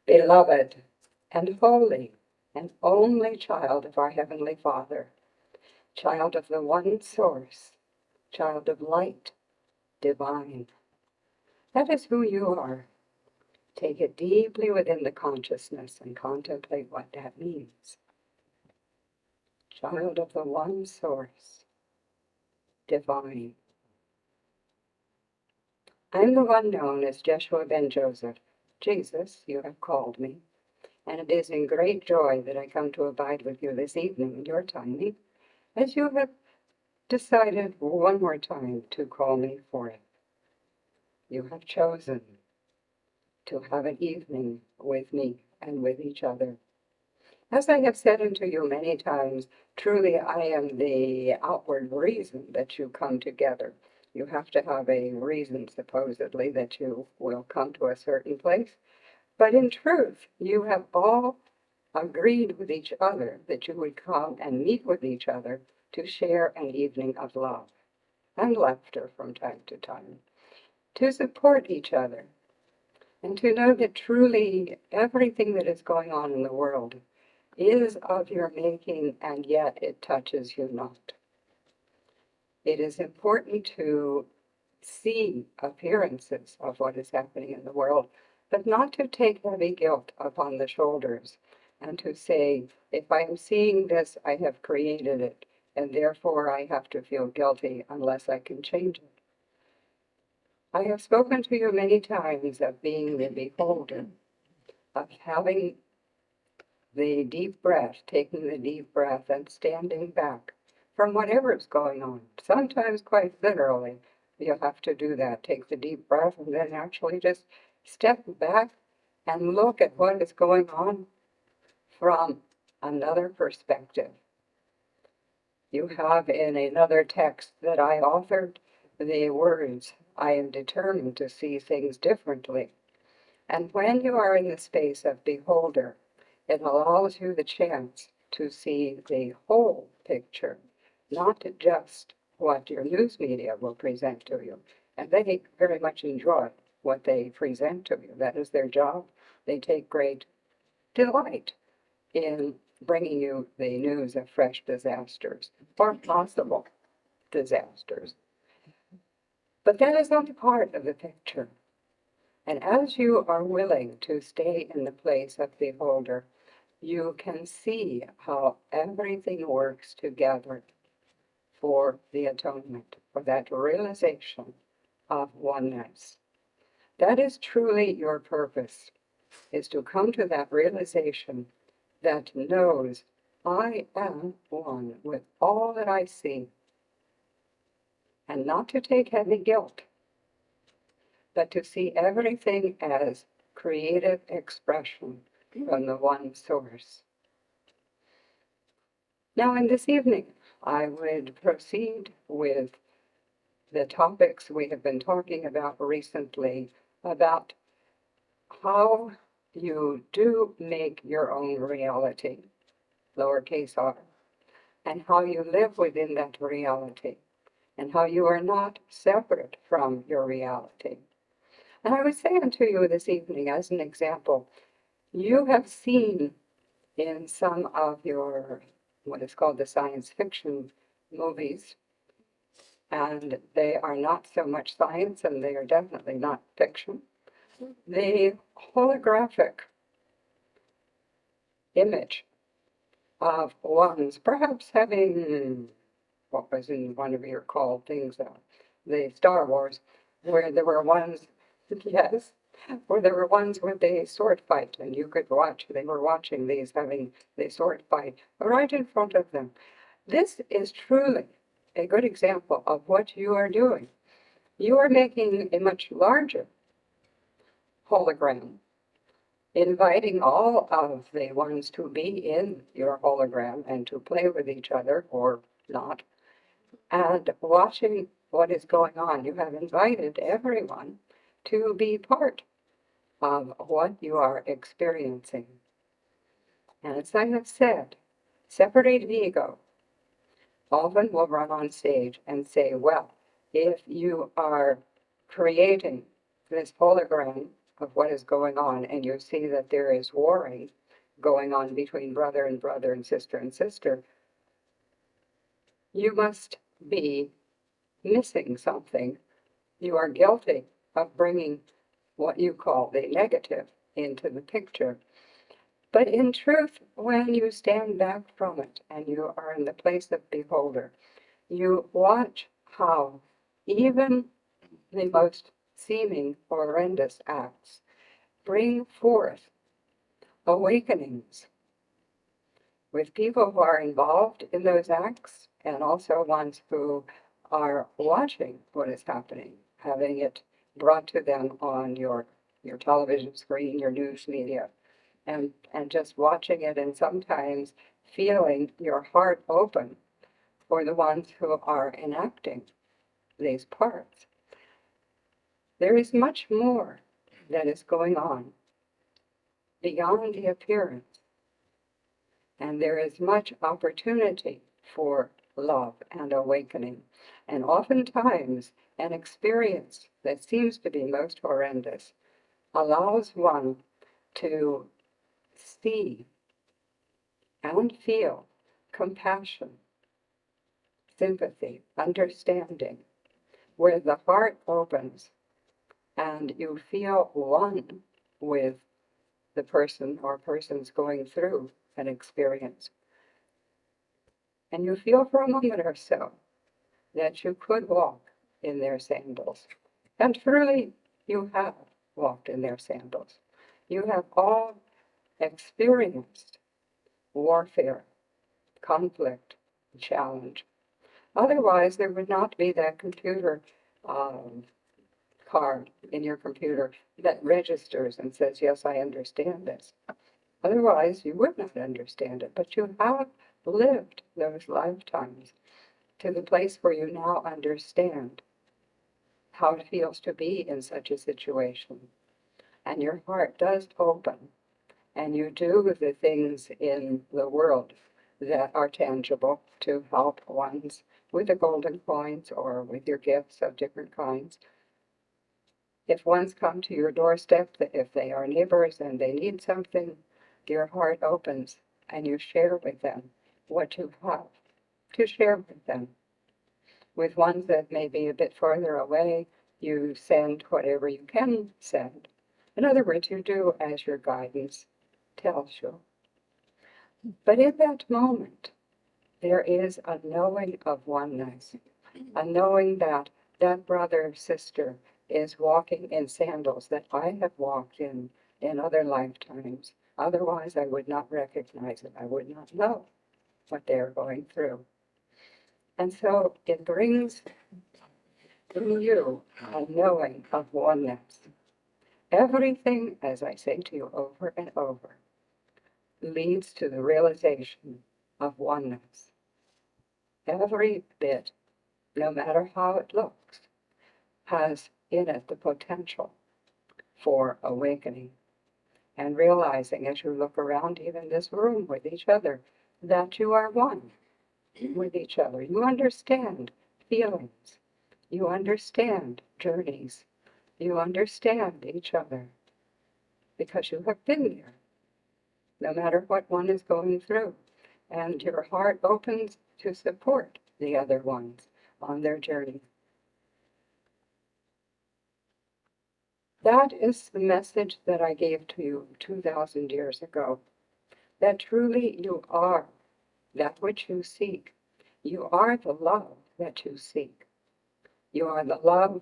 beloved and holy and only child of our Heavenly Father, child of the one source, child of light, divine. That is who you are. Take it deeply within the consciousness and contemplate what that means. Child of the one source, divine. I'm the one known as Jeshua ben Joseph. Jesus, you have called me, and it is in great joy that I come to abide with you this evening in your timing, as you have decided one more time to call me forth. You have chosen to have an evening with me and with each other. As I have said unto you many times, truly I am the outward reason that you come together. You have to have a reason, supposedly, that you will come to a certain place. But in truth, you have all agreed with each other that you would come and meet with each other to share an evening of love and laughter from time to time, to support each other, and to know that truly everything that is going on in the world is of your making, and yet it touches you not. It is important to see appearances of what is happening in the world, but not to take heavy guilt upon the shoulders and to say, if I am seeing this, I have created it, and therefore I have to feel guilty unless I can change it. I have spoken to you many times of being the beholder, of having the deep breath, taking the deep breath and standing back from whatever is going on. Sometimes quite literally, you have to do that. Take the deep breath and then actually just step back and look at what is going on from another perspective. You have in another text that I authored the words, I am determined to see things differently. And when you are in the space of beholder, it allows you the chance to see the whole picture, not just what your news media will present to you. And they very much enjoy what they present to you. That is their job. They take great delight in bringing you the news of fresh disasters or possible disasters. But that is only part of the picture. And as you are willing to stay in the place of beholder, you can see how everything works together for the atonement, for that realization of oneness. That is truly your purpose, is to come to that realization that knows I am one with all that I see, and not to take heavy guilt, but to see everything as creative expression from the one source. Now, in this evening, I would proceed with the topics we have been talking about recently, about how you do make your own reality, lowercase r, and how you live within that reality, and how you are not separate from your reality. And I would say unto you this evening, as an example, you have seen in some of your, what is called the science fiction movies, and they are not so much science and they are definitely not fiction, the holographic image of ones, perhaps having, what was in one of your called things, the Star Wars, where there were ones, yes, where there were ones with the sword fight, and you could watch, they were watching these having the sword fight right in front of them. This is truly a good example of what you are doing. You are making a much larger hologram, inviting all of the ones to be in your hologram and to play with each other or not, and watching what is going on. You have invited everyone to be part of what you are experiencing. And as I have said, separated ego often will run on stage and say, well, if you are creating this hologram of what is going on, and you see that there is warring going on between brother and brother and sister, you must be missing something. You are guilty of bringing what you call the negative into the picture. But in truth, when you stand back from it and you are in the place of beholder, you watch how even the most seeming horrendous acts bring forth awakenings with people who are involved in those acts and also ones who are watching what is happening, having it brought to them on your television screen, your news media, and just watching it, and sometimes feeling your heart open for the ones who are enacting these parts. There is much more that is going on beyond the appearance, and there is much opportunity for love and awakening, and oftentimes an experience that seems to be most horrendous allows one to see and feel compassion, sympathy, understanding, where the heart opens and you feel one with the person or persons going through an experience. And you feel for a moment or so that you could walk in their sandals. And truly, you have walked in their sandals. You have all experienced warfare, conflict, challenge. Otherwise, there would not be that computer card in your computer that registers and says, yes, I understand this. Otherwise, you would not understand it. But you have lived those lifetimes to the place where you now understand how it feels to be in such a situation. And your heart does open, and you do the things in the world that are tangible to help ones with the golden coins or with your gifts of different kinds. If ones come to your doorstep, if they are neighbors and they need something, your heart opens and you share with them what you have to share with them. With ones that may be a bit further away, you send whatever you can send. In other words, you do as your guidance tells you. But in that moment, there is a knowing of oneness, a knowing that that brother or sister is walking in sandals that I have walked in other lifetimes. Otherwise, I would not recognize it. I would not know what they're going through. And so it brings to you a knowing of oneness. Everything, as I say to you over and over, leads to the realization of oneness. Every bit, no matter how it looks, has in it the potential for awakening and realizing as you look around even this room with each other that you are one with each other. You understand feelings. You understand journeys. You understand each other because you have been there, no matter what one is going through. And your heart opens to support the other ones on their journey. That is the message that I gave to you 2,000 years ago, that truly you are that which you seek. You are the love that you seek. You are the love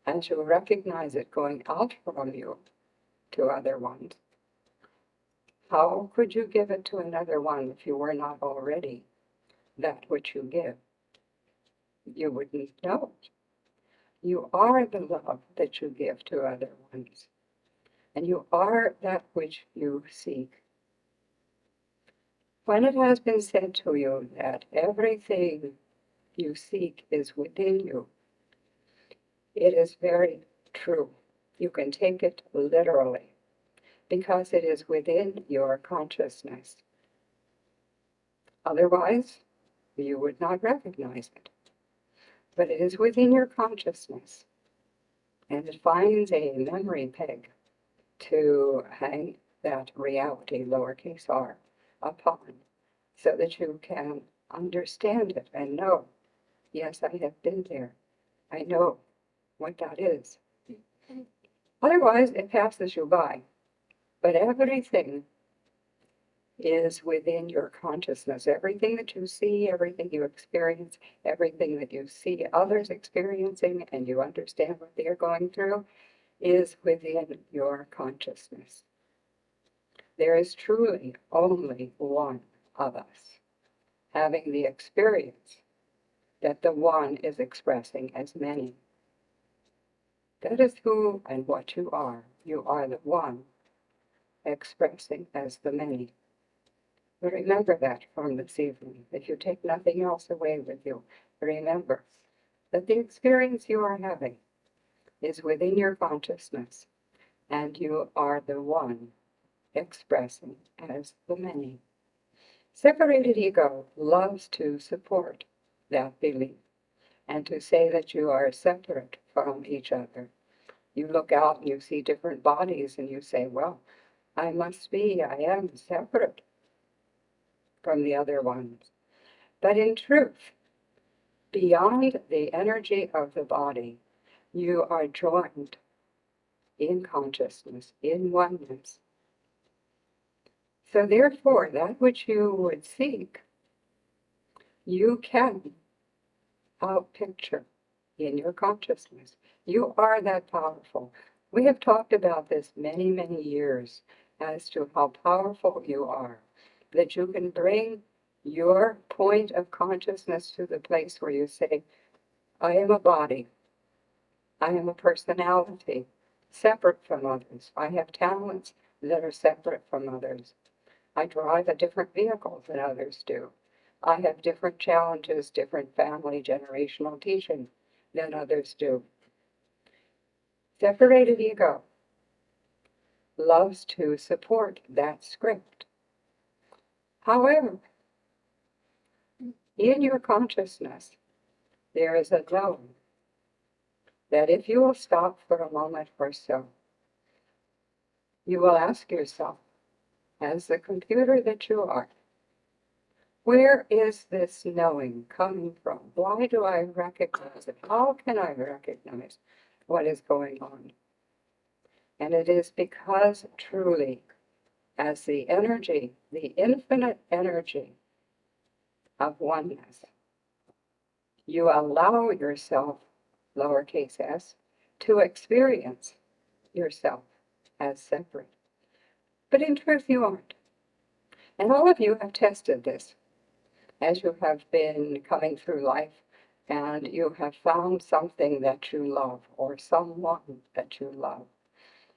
as you recognize it going out from you to other ones. How could you give it to another one if you were not already that which you give? You wouldn't know it. You are the love that you give to other ones, and you are that which you seek. When it has been said to you that everything you seek is within you, it is very true. You can take it literally, because it is within your consciousness. Otherwise, you would not recognize it. But it is within your consciousness, and it finds a memory peg to hang that reality, lowercase r, upon, so that you can understand it and know, yes, I have been there. I know what that is. Otherwise, it passes you by. But everything is within your consciousness. Everything that you see, everything you experience, everything that you see others experiencing and you understand what they're going through is within your consciousness. There is truly only one of us having the experience that the one is expressing as many. That is who and what you are. You are the one expressing as the many. But remember that from this evening. If you take nothing else away with you, remember that the experience you are having is within your consciousness, and you are the one expressing as the many. Separated ego loves to support that belief and to say that you are separate from each other. You look out and you see different bodies and you say, well, I am separate from the other ones. But in truth, beyond the energy of the body, you are joined in consciousness, in oneness. So therefore, that which you would seek, you can outpicture in your consciousness. You are that powerful. We have talked about this many, many years as to how powerful you are, that you can bring your point of consciousness to the place where you say, I am a body, I am a personality, separate from others. I have talents that are separate from others. I drive a different vehicle than others do. I have different challenges, different family generational teaching than others do. Separated ego loves to support that script. However, in your consciousness, there is a zone that if you will stop for a moment or so, you will ask yourself, as the computer that you are, where is this knowing coming from? Why do I recognize it? How can I recognize what is going on? And it is because truly, as the energy, the infinite energy of oneness, you allow yourself, lowercase s, to experience yourself as separate. But in truth, you aren't. And all of you have tested this as you have been coming through life and you have found something that you love or someone that you love.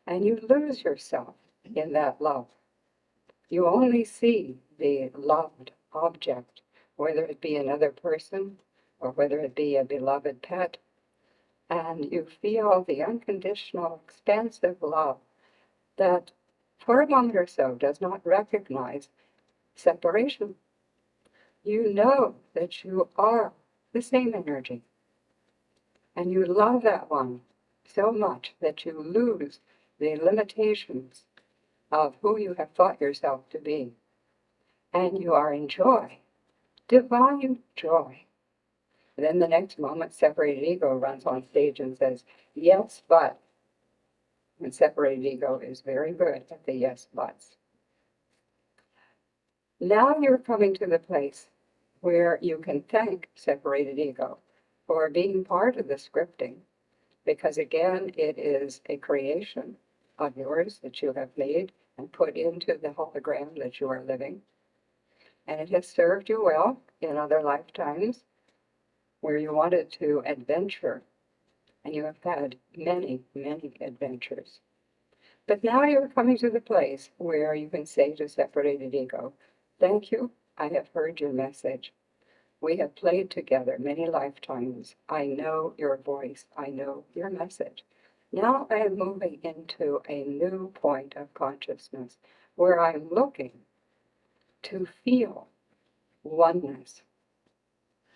And you lose yourself in that love. You only see the loved object, whether it be another person or whether it be a beloved pet, and you feel the unconditional, expansive love that for a moment or so does not recognize separation. You know that you are the same energy, and you love that one so much that you lose the limitations of who you have thought yourself to be. And you are in joy, divine joy. And then the next moment, separated ego runs on stage and says, yes, but. And separated ego is very good at the yes, buts. Now you're coming to the place where you can thank separated ego for being part of the scripting, because again, it is a creation of yours that you have made and put into the hologram that you are living. And it has served you well in other lifetimes where you wanted to adventure, and you have had many, many adventures. But now you're coming to the place where you can say to separated ego, thank you, I have heard your message. We have played together many lifetimes. I know your voice. I know your message. Now I am moving into a new point of consciousness where I'm looking to feel oneness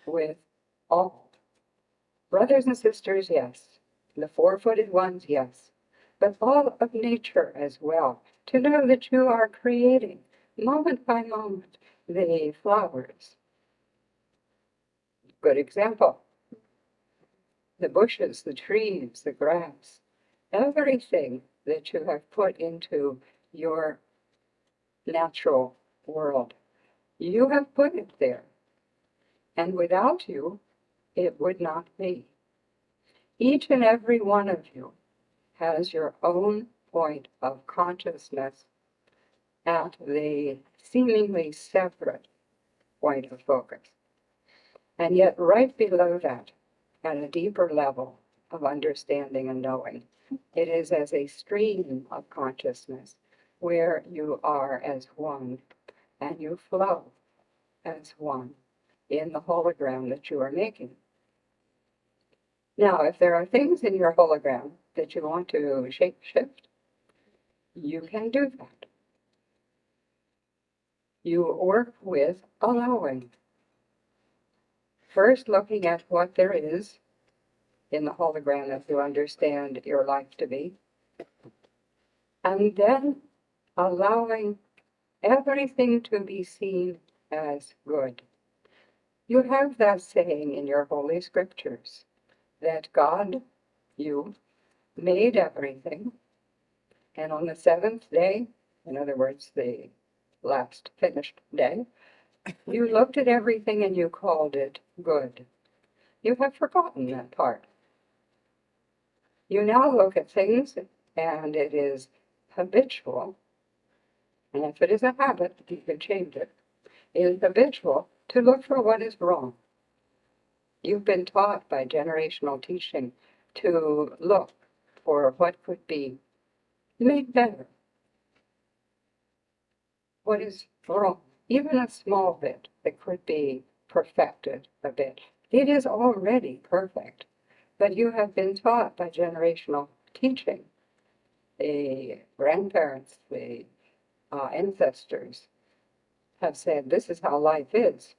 with all. Brothers and sisters, yes. The four-footed ones, yes. but all of nature as well, to know that you are creating, moment by moment, the flowers. Good example. The bushes, the trees, the grass, everything that you have put into your natural world. You have put it there, and without you, it would not be. Each and every one of you has your own point of consciousness at the seemingly separate point of focus. And yet right below that, at a deeper level of understanding and knowing, it is as a stream of consciousness where you are as one and you flow as one in the hologram that you are making. Now, if there are things in your hologram that you want to shape shift, you can do that. You work with allowing. First, looking at what there is in the hologram that you understand your life to be, and then allowing everything to be seen as good. You have that saying in your holy scriptures that God, you, made everything, and on the seventh day, in other words, the last finished day, you looked at everything and you called it good. You have forgotten that part. You now look at things and it is habitual, and if it is a habit, you can change it. It is habitual to look for what is wrong. You've been taught by generational teaching to look for what could be made better. What is wrong? Even a small bit that could be perfected a bit. It is already perfect, but you have been taught by generational teaching. The grandparents, the ancestors have said, this is how life is.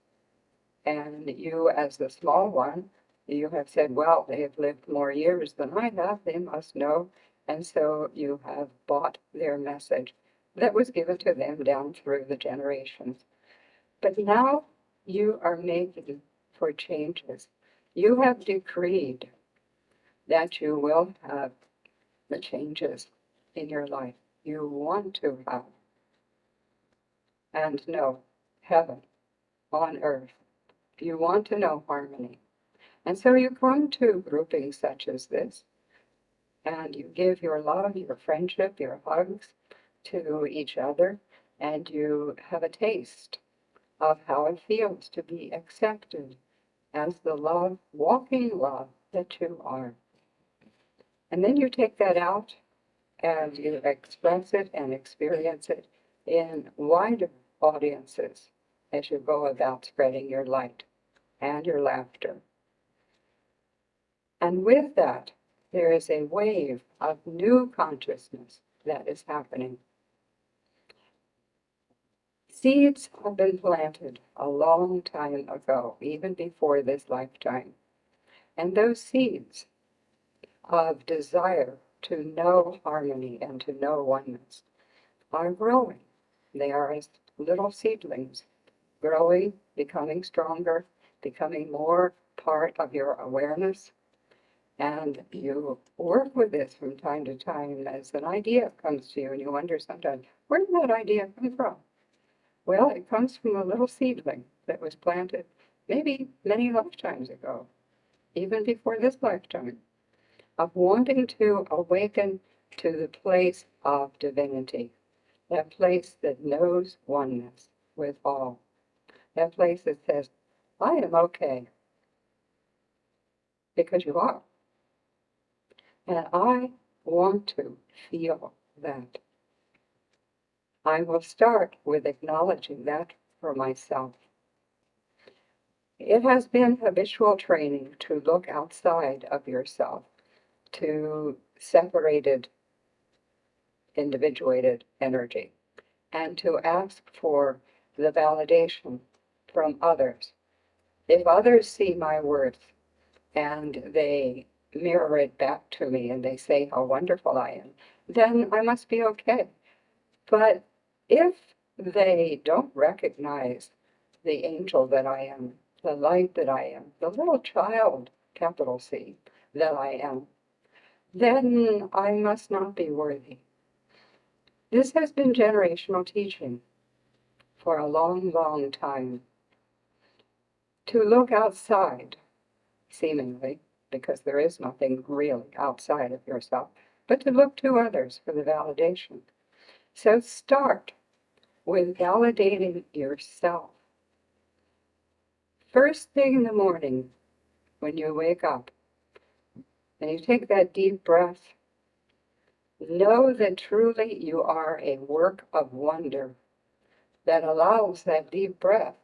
And you, as the small one, you have said, well, they have lived more years than I have, they must know. And so you have bought their message that was given to them down through the generations. But now you are making for changes. You have decreed that you will have the changes in your life you want to have and know heaven on earth. You want to know harmony. And so you come to groupings such as this, and you give your love, your friendship, your hugs to each other, and you have a taste of how it feels to be accepted as the love, walking love that you are. And then you take that out and you express it and experience it in wider audiences as you go about spreading your light and your laughter. And with that, there is a wave of new consciousness that is happening. Seeds have been planted a long time ago, even before this lifetime. And those seeds of desire to know harmony and to know oneness are growing. They are as little seedlings, growing, becoming stronger, becoming more part of your awareness. And you work with this from time to time as an idea comes to you, and you wonder sometimes, where did that idea come from? Well, it comes from a little seedling that was planted maybe many lifetimes ago, even before this lifetime, of wanting to awaken to the place of divinity, that place that knows oneness with all, that place that says, I am okay, because you are. And I want to feel that. I will start with acknowledging that for myself. It has been habitual training to look outside of yourself, to separated, individuated energy, and to ask for the validation from others. If others see my worth and they mirror it back to me and they say how wonderful I am, then I must be okay. But if they don't recognize the angel that I am, the light that I am, the little child, capital C, that I am, then I must not be worthy. This has been generational teaching for a long, long time. To look outside, seemingly, because there is nothing really outside of yourself, but to look to others for the validation. So start with validating yourself. First thing in the morning, when you wake up, and you take that deep breath, know that truly you are a work of wonder that allows that deep breath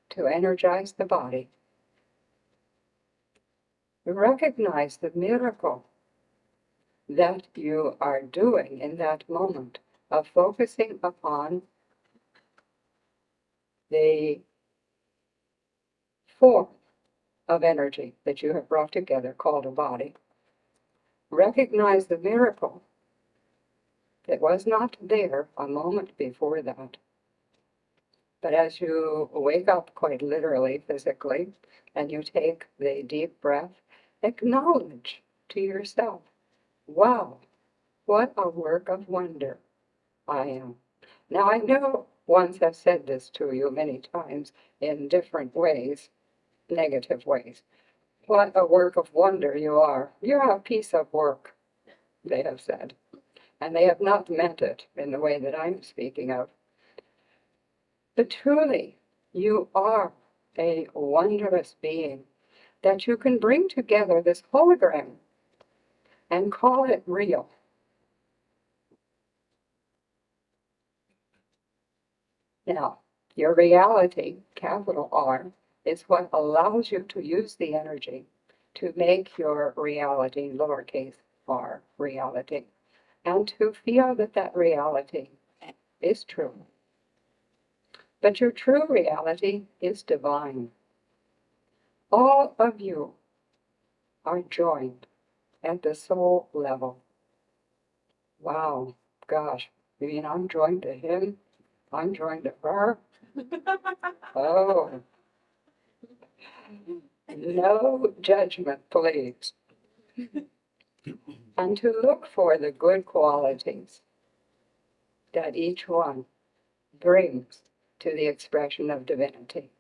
to energize the body. Recognize the miracle that you are doing in that moment of focusing upon the form of energy that you have brought together called a body. Recognize the miracle that was not there a moment before that. But as you wake up quite literally, physically, and you take the deep breath, acknowledge to yourself, wow, what a work of wonder I am. Now I know ones have said this to you many times in different ways, negative ways. What a work of wonder you are. You're a piece of work, they have said. And they have not meant it in the way that I'm speaking of. But truly, you are a wondrous being that you can bring together this hologram and call it real. Now, your reality, capital R, is what allows you to use the energy to make your reality, lowercase r, reality, and to feel that that reality is true. But your true reality is divine. All of you are joined at the soul level. Wow, gosh, you mean I'm joined to him? I'm joined to her? Oh, no judgment, please. And to look for the good qualities that each one brings to the expression of divinity.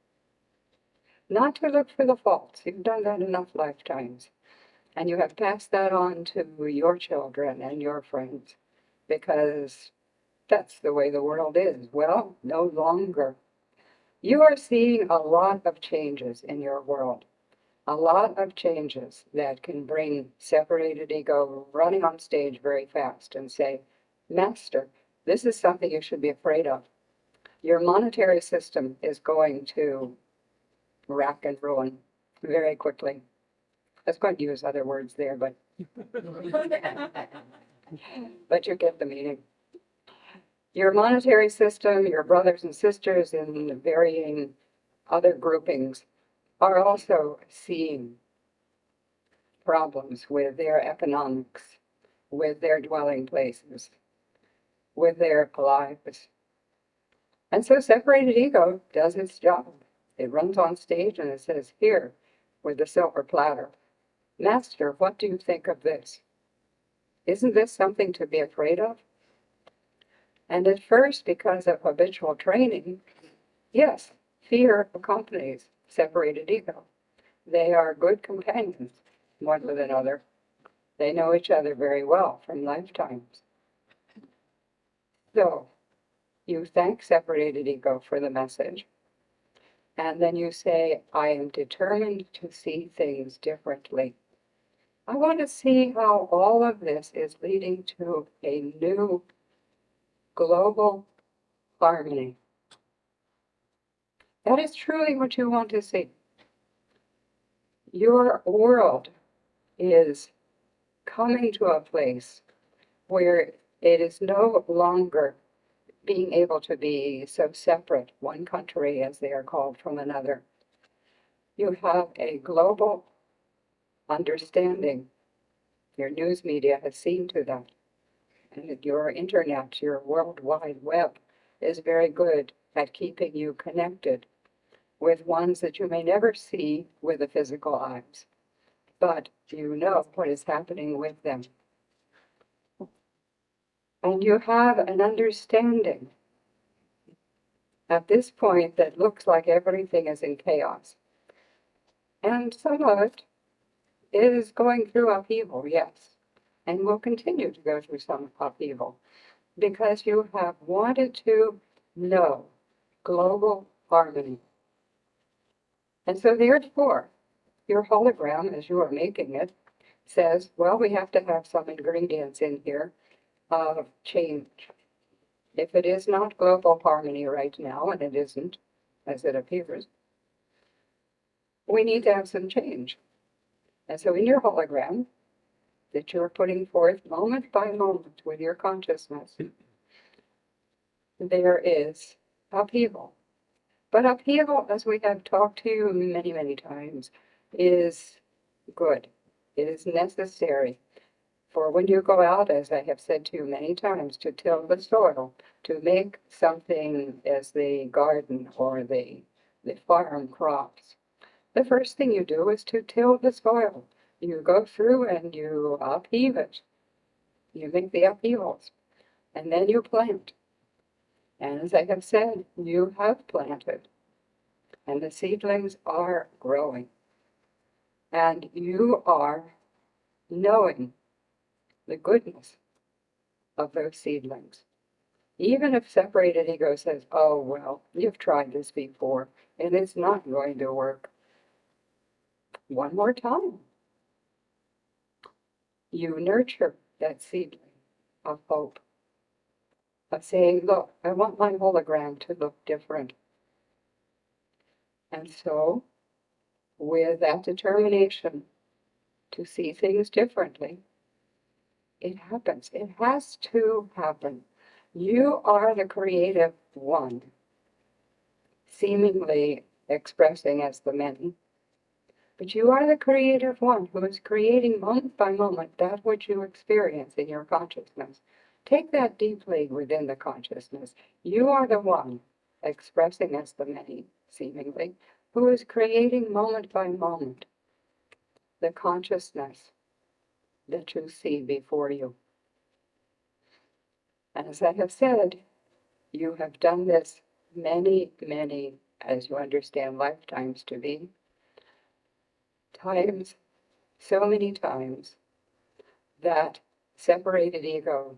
Not to look for the faults. You've done that enough lifetimes. And you have passed that on to your children and your friends, because that's the way the world is. Well, no longer. You are seeing a lot of changes in your world, a lot of changes that can bring separated ego running on stage very fast and say, Master, this is something you should be afraid of. Your monetary system is going to rack and ruin very quickly. I was going to use other words there, but you get the meaning. Your monetary system, your brothers and sisters in the varying other groupings are also seeing problems with their economics, with their dwelling places, with their lives. And so separated ego does its job. It runs on stage and it says, here, with the silver platter, Master, what do you think of this? Isn't this something to be afraid of? And at first, because of habitual training, yes, fear accompanies separated ego. They are good companions, one with another. They know each other very well from lifetimes. So, you thank separated ego for the message. And then you say, I am determined to see things differently. I want to see how all of this is leading to a new global harmony. That is truly what you want to see. Your world is coming to a place where it is no longer being able to be so separate, one country as they are called from another. You have a global understanding Your news media has seen to that. And your internet, your World Wide Web, is very good at keeping you connected with ones that you may never see with the physical eyes, but you know what is happening with them. And you have an understanding at this point that looks like everything is in chaos. And some of it is going through upheaval, yes, and will continue to go through some upheaval, because you have wanted to know global harmony. And so therefore, your hologram, as you are making it, says, well, we have to have some ingredients in here of change. If it is not global harmony right now, and it isn't, as it appears, we need to have some change. And so in your hologram that you're putting forth moment by moment with your consciousness, there is upheaval. But upheaval, as we have talked to you many, many times, is good. It is necessary. For when you go out, as I have said to you many times, to till the soil, to make something as the garden or the farm crops, the first thing you do is to till the soil. You go through and you upheave it. You make the upheavals. And then you plant. And as I have said, you have planted. And the seedlings are growing. And you are knowing the goodness of those seedlings. Even if separated ego says, oh, well, you've tried this before, and it's not going to work. One more time. You nurture that seedling of hope, of saying, look, I want my hologram to look different. And so, with that determination to see things differently, it happens. It has to happen. You are the creative one, seemingly expressing as the many, but you are the creative one who is creating moment by moment that which you experience in your consciousness. Take that deeply within the consciousness. You are the one expressing as the many, seemingly, who is creating moment by moment the consciousness that you see before you. And as I have said, you have done this many, many, as you understand lifetimes to be, times, so many times, that separated ego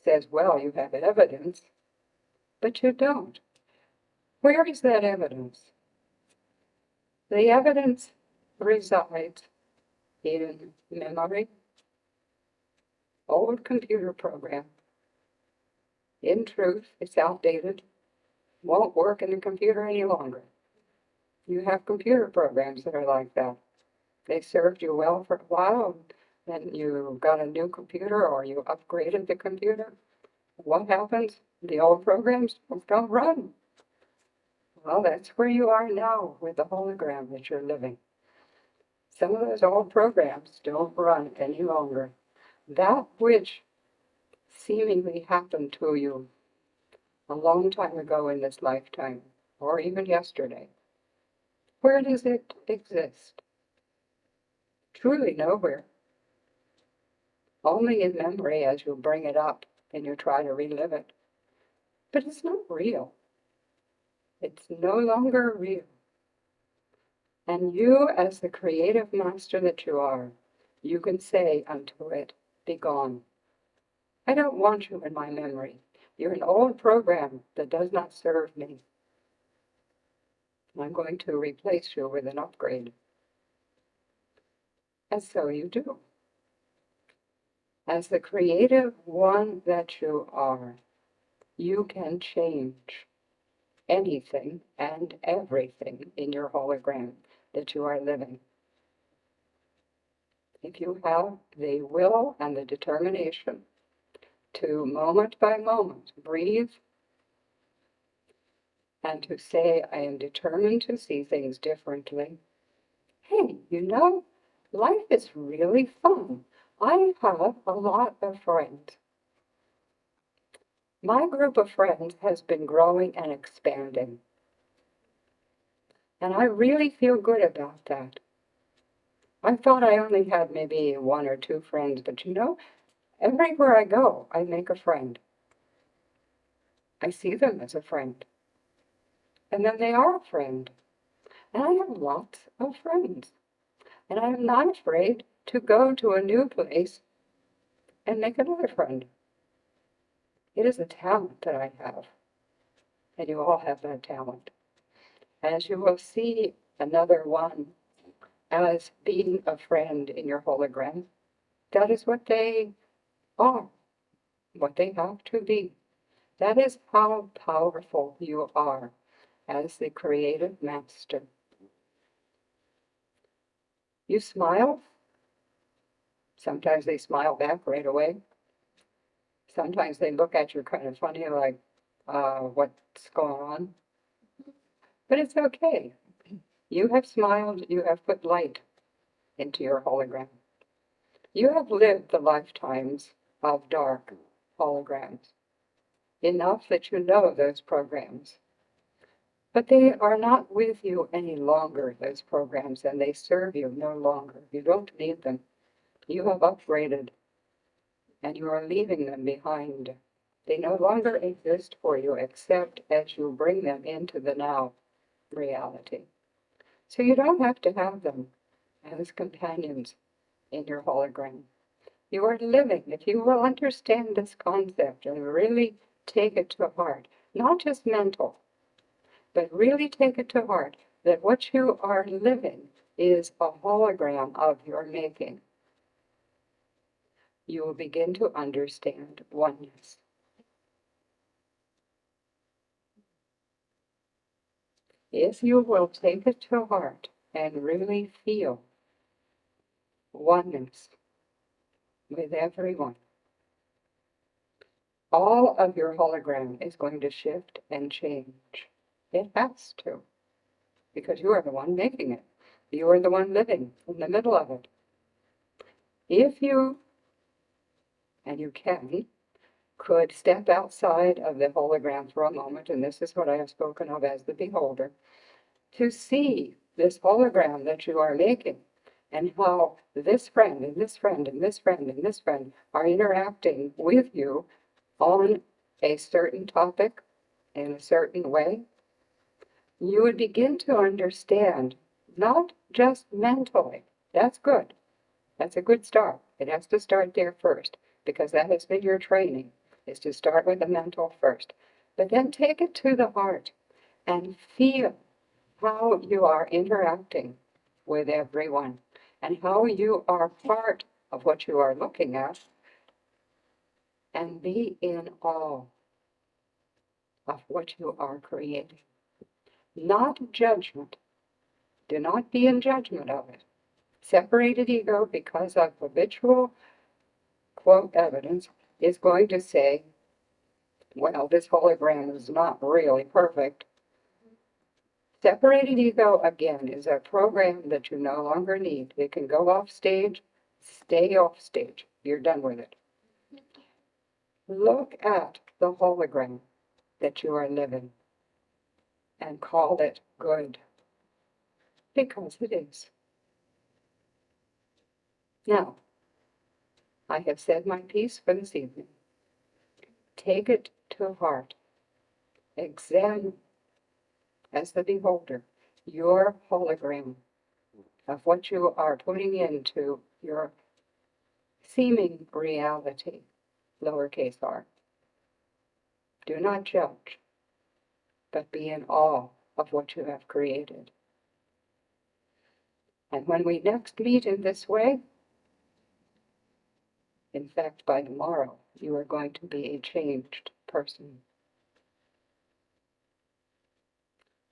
says, well, you have evidence, but you don't. Where is that evidence? The evidence resides in memory, old computer program. In truth, it's outdated, won't work in the computer any longer. You have computer programs that are like that. They served you well for a while, then you got a new computer or you upgraded the computer. What happens? The old programs don't run. Well, that's where you are now with the hologram that you're living. Some of those old programs don't run any longer. That which seemingly happened to you a long time ago in this lifetime, or even yesterday, where does it exist? Truly nowhere. Only in memory as you bring it up and you try to relive it. But it's not real. It's no longer real. And you, as the creative master that you are, you can say unto it, be gone. I don't want you in my memory. You're an old program that does not serve me. I'm going to replace you with an upgrade. And so you do. As the creative one that you are, you can change anything and everything in your hologram that you are living. If you have the will and the determination to moment by moment breathe and to say, I am determined to see things differently. Hey, you know, life is really fun. I have a lot of friends. My group of friends has been growing and expanding. And I really feel good about that. I thought I only had maybe one or two friends, but everywhere I go, I make a friend. I see them as a friend. And then they are a friend. And I have lots of friends. And I'm not afraid to go to a new place and make another friend. It is a talent that I have. And you all have that talent. As you will see another one as being a friend in your hologram, that is what they are, what they have to be. That is how powerful you are as the creative master. You smile. Sometimes they smile back right away. Sometimes they look at you kind of funny, like, what's going on? But it's okay. You have smiled, you have put light into your hologram. You have lived the lifetimes of dark holograms, enough that you know those programs. But they are not with you any longer, those programs, and they serve you no longer. You don't need them. You have upgraded, and you are leaving them behind. They no longer exist for you except as you bring them into the now reality. So you don't have to have them as companions in your hologram. You are living, if you will understand this concept and really take it to heart, not just mental, but really take it to heart that what you are living is a hologram of your making. You will begin to understand oneness. If you will take it to heart and really feel oneness with everyone, all of your hologram is going to shift and change. It has to, because you are the one making it. You are the one living in the middle of it. If you, and you can, could step outside of the hologram for a moment, and this is what I have spoken of as the beholder, to see this hologram that you are making and how this friend and this friend and this friend and this friend are interacting with you on a certain topic in a certain way, you would begin to understand, not just mentally. That's good. That's a good start. It has to start there first, because that has been your training, is to start with the mental first. But then take it to the heart and feel how you are interacting with everyone and how you are part of what you are looking at, and be in awe of what you are creating. Not judgment. Do not be in judgment of it. Separated ego, because of habitual, quote, evidence, is going to say, well, this hologram is not really perfect. Separated ego, again, is a program that you no longer need. It can go off stage, stay off stage. You're done with it. Look at the hologram that you are living and call it good, because it is. Now, I have said my piece for this evening. Take it to heart. Examine, as the beholder, your hologram of what you are putting into your seeming reality, lowercase r. Do not judge, but be in awe of what you have created. And when we next meet in this way, in fact, by tomorrow, you are going to be a changed person.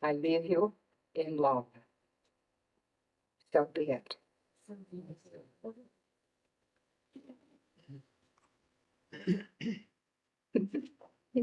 I leave you in love. So be it.